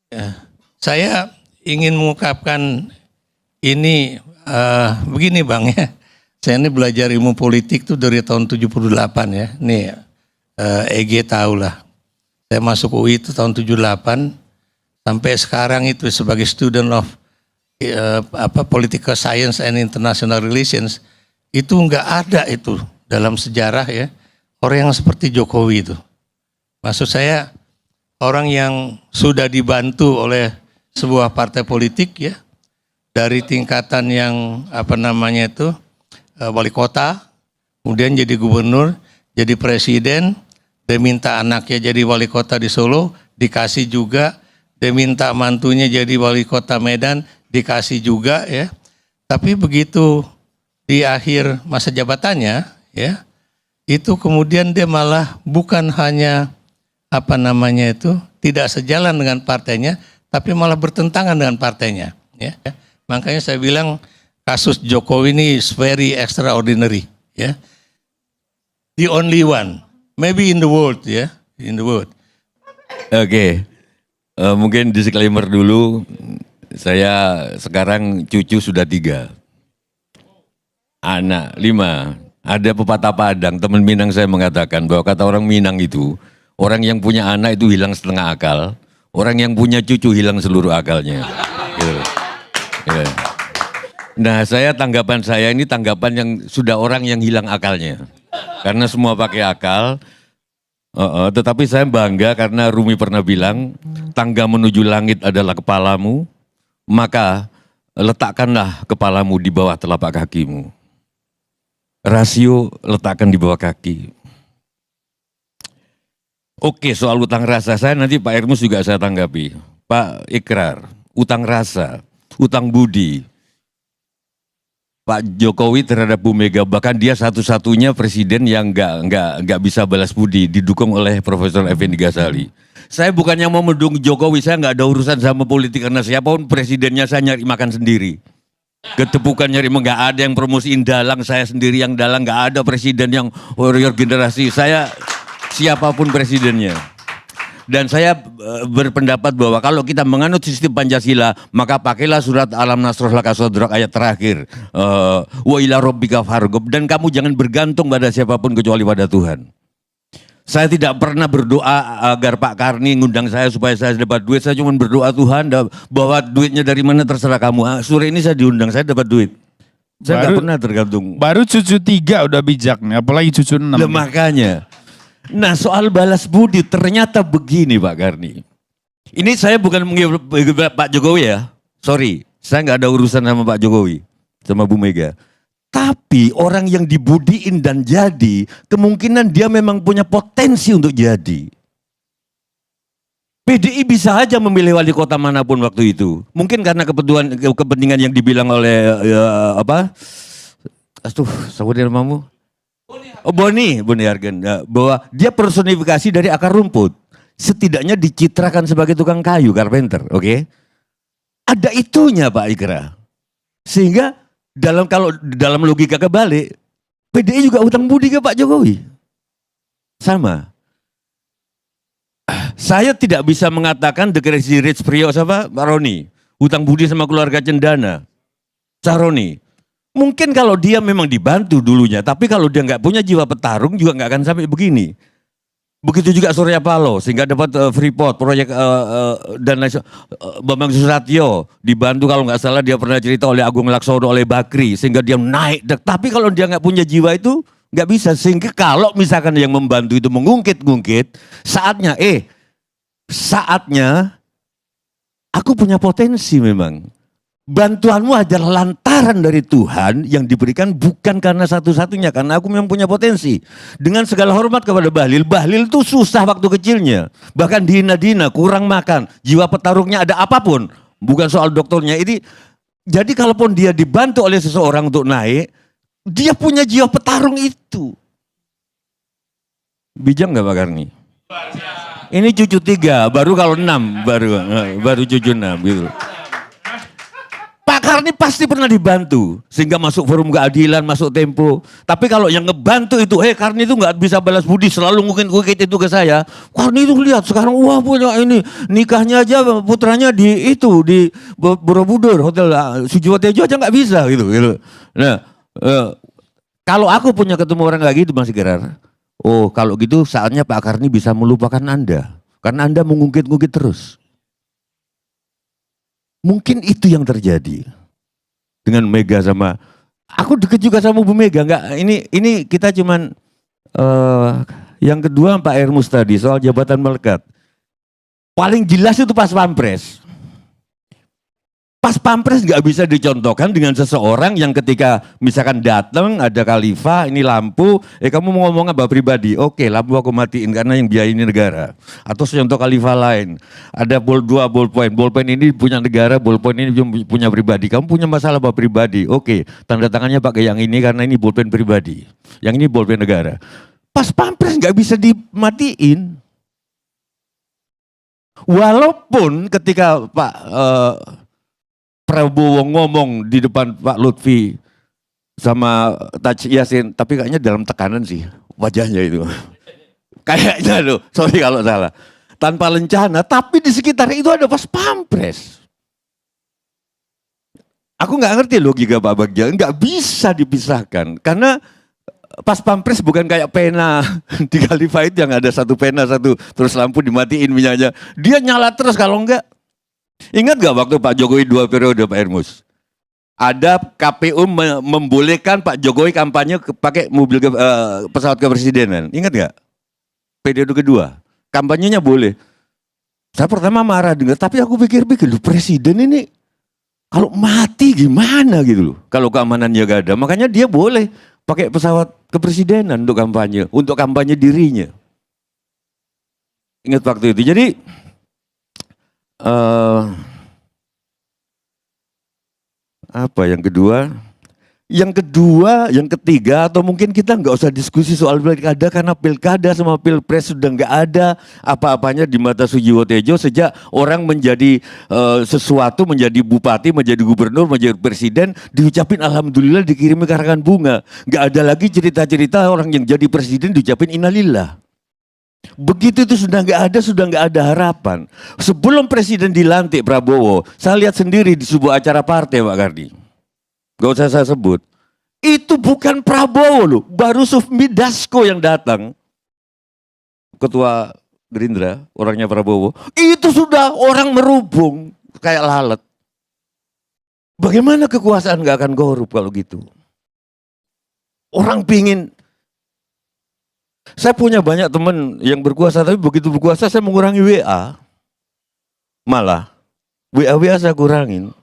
Ya, saya ingin mengungkapkan ini begini Bang ya. Saya ini belajar ilmu politik tuh dari tahun 78 ya. Nih EG tahu lah. Saya masuk UI itu tahun 78 sampai sekarang itu sebagai student of political science and international relations itu nggak ada itu dalam sejarah ya orang yang seperti Jokowi itu. Maksud saya orang yang sudah dibantu oleh sebuah partai politik ya dari tingkatan yang wali kota, kemudian jadi gubernur, jadi presiden, dia minta anaknya jadi wali kota di Solo, dikasih juga, dia minta mantunya jadi wali kota Medan, dikasih juga ya. Tapi begitu di akhir masa jabatannya ya, itu kemudian dia malah bukan hanya tidak sejalan dengan partainya, tapi malah bertentangan dengan partainya. Ya. Makanya saya bilang kasus Jokowi ini is very extraordinary. Ya. The only one, maybe in the world, ya, in the world. Oke, mungkin disclaimer dulu. Saya sekarang cucu sudah 3, anak 5. Ada pepatah Padang, teman Minang saya mengatakan bahwa kata orang Minang itu, orang yang punya anak itu hilang setengah akal, orang yang punya cucu hilang seluruh akalnya. Gitu. Ya. Nah, tanggapan saya ini tanggapan yang sudah orang yang hilang akalnya. Karena semua pakai akal, tetapi saya bangga karena Rumi pernah bilang, tangga menuju langit adalah kepalamu, maka letakkanlah kepalamu di bawah telapak kakimu. Rasio letakkan di bawah kaki. Oke, soal utang rasa, saya nanti Pak Ermus juga saya tanggapi. Pak Ikrar, utang rasa, utang budi. Pak Jokowi terhadap Bu Mega, bahkan dia satu-satunya presiden yang nggak bisa balas budi, didukung oleh Profesor Effendi Ghazali. Saya bukannya mau mendukung Jokowi, saya nggak ada urusan sama politik karena siapapun presidennya saya nyari makan sendiri. Ketepukan nyari nggak ada yang promosiin dalang, saya sendiri yang dalang, nggak ada presiden yang warrior generasi. Saya siapapun presidennya. Dan saya berpendapat bahwa kalau kita menganut sistem Pancasila, maka pakailah surat Alam Nasroh Laka Sodrak ayat terakhir. Wa ila rabbika farghab. Dan kamu jangan bergantung pada siapapun kecuali pada Tuhan. Saya tidak pernah berdoa agar Pak Karni ngundang saya supaya saya dapat duit. Saya cuma berdoa Tuhan bahwa duitnya dari mana terserah kamu. Sore ini saya diundang, saya dapat duit. Saya nggak pernah tergantung. Baru cucu 3 udah bijak nih, apalagi cucu 6. Makanya. Nah, soal balas budi ternyata begini Pak Karni. Ini saya bukan menghibur Pak Jokowi ya. Sorry, saya nggak ada urusan sama Pak Jokowi, sama Bu Mega. Tapi orang yang dibudiin dan jadi, kemungkinan dia memang punya potensi untuk jadi. PDI bisa aja memilih wali kota manapun waktu itu. Mungkin karena kepentingan yang dibilang oleh saudara namamu? Oh, Boni Hargen, bahwa dia personifikasi dari akar rumput. Setidaknya dicitrakan sebagai tukang kayu, carpenter, oke? Ada itunya Pak Ikra. Sehingga kalau dalam logika kebalik, PDI juga utang budi ke Pak Jokowi. Sama. Saya tidak bisa mengatakan the crazy rich Priok sama Pak Roni. Utang budi sama keluarga Cendana. Saroni. Mungkin kalau dia memang dibantu dulunya, tapi kalau dia nggak punya jiwa petarung juga nggak akan sampai begini. Begitu juga Surya Paloh, sehingga dapat Freeport, proyek dan lain Bambang Susatyo dibantu kalau nggak salah dia pernah cerita oleh Agung Laksono, oleh Bakri, sehingga dia naik. Tapi kalau dia nggak punya jiwa itu nggak bisa. Sehingga kalau misalkan yang membantu itu mengungkit-ungkit, saatnya aku punya potensi memang. Bantuanmu adalah lantaran dari Tuhan yang diberikan bukan karena satu-satunya, karena aku memang punya potensi. Dengan segala hormat kepada Bahlil, Bahlil itu susah waktu kecilnya. Bahkan dihina-dina, kurang makan, jiwa petarungnya ada apapun. Bukan soal dokternya. Jadi kalaupun dia dibantu oleh seseorang untuk naik, dia punya jiwa petarung itu. Bijak nggak Pak Karni? Ini cucu 3, baru kalau 6, baru cucu 6 gitu. Pak Karni pasti pernah dibantu sehingga masuk Forum Keadilan, masuk Tempo. Tapi kalau yang ngebantu itu, Karni itu nggak bisa balas budi, selalu ngukit itu ke saya. Karni itu lihat sekarang, wah punya ini nikahnya aja putranya di Borobudur, Hotel Sujiwotejo aja nggak bisa gitu. Nah, kalau aku punya ketemu orang kayak gitu Mas Gerar, oh kalau gitu saatnya Pak Karni bisa melupakan Anda, karena Anda mengungkit-ungkit terus. Mungkin itu yang terjadi dengan Mega sama aku deket juga sama Bu Mega. Enggak, ini kita cuman yang kedua Pak Ermus tadi soal jabatan melekat. Paling jelas itu pas Pampres. Pas Pampres nggak bisa dicontohkan dengan seseorang yang ketika misalkan datang ada Khalifah, ini lampu, kamu mau ngomong apa pribadi? Oke, lampu aku matiin karena yang biaya ini negara. Atau contoh Khalifah lain, ada dua ballpoint ini punya negara, ballpoint ini punya pribadi. Kamu punya masalah apa pribadi? Oke, tanda tangannya pakai yang ini karena ini ballpoint pribadi, yang ini ballpoint negara. Pas Pampres nggak bisa dimatiin. Walaupun ketika Pak Prabowo ngomong di depan Pak Lutfi sama Taj Yasin, tapi kayaknya dalam tekanan sih wajahnya itu. Kayaknya loh, sorry kalau salah. Tanpa lencana, tapi di sekitar itu ada pas Pampres. Aku nggak ngerti logika Pak Bagja, nggak bisa dipisahkan. Karena pas Pampres bukan kayak pena di Khalifah itu yang ada satu pena, satu terus lampu dimatiin minyaknya. Dia nyala terus kalau enggak. Ingat gak waktu Pak Jokowi 2 periode Pak Ermus? Ada KPU membolehkan Pak Jokowi kampanye pakai mobil pesawat kepresidenan. Ingat gak? Periode kedua. Kampanyenya boleh. Saya pertama marah dengar, tapi aku pikir-pikir, lu presiden ini kalau mati gimana gitu loh. Kalau keamanannya gak ada. Makanya dia boleh pakai pesawat kepresidenan untuk kampanye dirinya. Ingat waktu itu. Jadi apa yang kedua? Yang ketiga, atau mungkin kita nggak usah diskusi soal pilkada karena pilkada sama pilpres sudah nggak ada apa-apanya di mata Sujiwotejo sejak orang menjadi sesuatu, menjadi bupati, menjadi gubernur, menjadi presiden, diucapin alhamdulillah, dikirimi karangan bunga. Nggak ada lagi cerita-cerita orang yang jadi presiden diucapin innalillah. Begitu itu sudah nggak ada harapan. Sebelum presiden dilantik Prabowo, saya lihat sendiri di sebuah acara partai Pak Kardi. Gak usah saya sebut. Itu bukan Prabowo loh, baru Sufmi Dasko yang datang. Ketua Gerindra, orangnya Prabowo. Itu sudah orang merubung kayak lalat. Bagaimana kekuasaan gak akan korup kalau gitu? Orang pingin. Saya punya banyak teman yang berkuasa, tapi begitu berkuasa saya mengurangi WA. Malah, WA saya kurangin.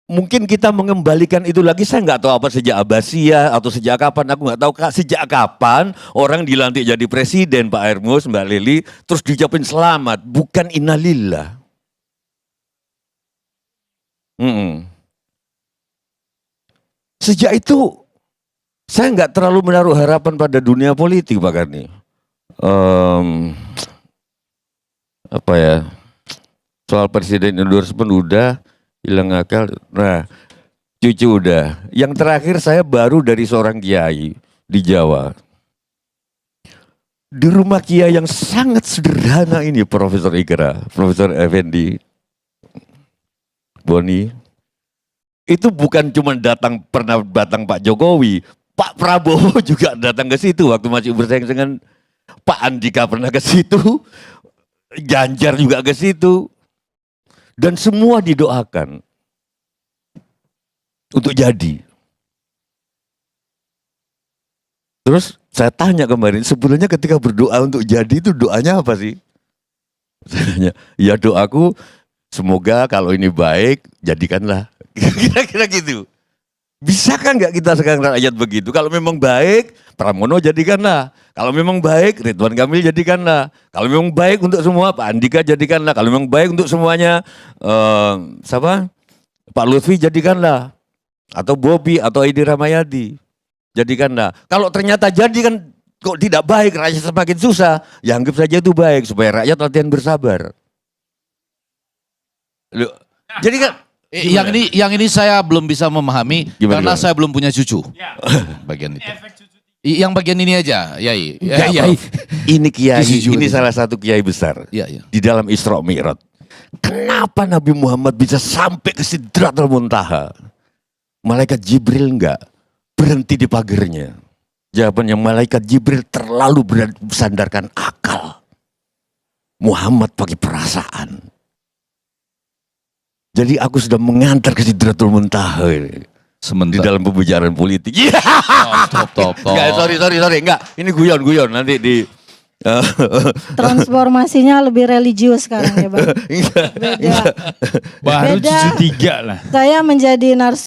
Mungkin kita mengembalikan itu lagi, saya nggak tahu apa sejak Abbasiyah atau sejak kapan, aku nggak tahu sejak kapan orang dilantik jadi presiden Pak Ermus, Mbak Lili, terus diucapin selamat, bukan innalillah. Sejak itu saya nggak terlalu menaruh harapan pada dunia politik Pak Karni. Apa ya? Soal presiden endorsement udah, hilang akal. Nah, cucu udah. Yang terakhir saya baru dari seorang kiai di Jawa. Di rumah kiai yang sangat sederhana ini, Profesor Ikra, Profesor Effendi, Boni. Itu bukan cuma pernah datang Pak Jokowi, Pak Prabowo juga datang ke situ waktu masih bersaing dengan Pak Andika, pernah ke situ, Ganjar juga ke situ, dan semua didoakan untuk jadi. Terus saya tanya kemarin, sebenarnya ketika berdoa untuk jadi itu doanya apa sih? Saya tanya, ya doaku semoga kalau ini baik, jadikanlah. Kira-kira gitu. Bisakah nggak kita sekarang rakyat begitu? Kalau memang baik, Pramono jadikanlah. Kalau memang baik, Ridwan Kamil jadikanlah. Kalau memang baik untuk semua, Pak Andika jadikanlah. Kalau memang baik untuk semuanya, Pak Lutfi jadikanlah. Atau Bobi, atau Edi Ramayadi jadikanlah. Kalau ternyata jadi kan kok tidak baik, rakyat semakin susah, ya anggap saja itu baik supaya rakyat latihan bersabar. Loh, jadi kan Yang ini saya belum bisa memahami Gimana? karena saya belum punya cucu. Bagian itu. Yang bagian ini aja, Yai. Enggak, Ya, Prof. Ini kiai, Jujur ini itu. salah satu kiai besar Iya, iya. di dalam Isra Mi'raj. Kenapa Nabi Muhammad bisa sampai ke Sidratul Muntaha? Malaikat Jibril enggak berhenti di pagernya. Jawabannya malaikat Jibril terlalu bersandarkan akal. Muhammad pakai perasaan. Jadi aku sudah mengantar ke Sidratul Muntaha ini. Di Sementara. dalam pembicaraan politik. Top. Enggak, sorry. Enggak, ini guyon nanti di Transformasinya lebih religius sekarang ya Bang. Enggak. Beda. Baru Beda. cucu 3 lah. Saya menjadi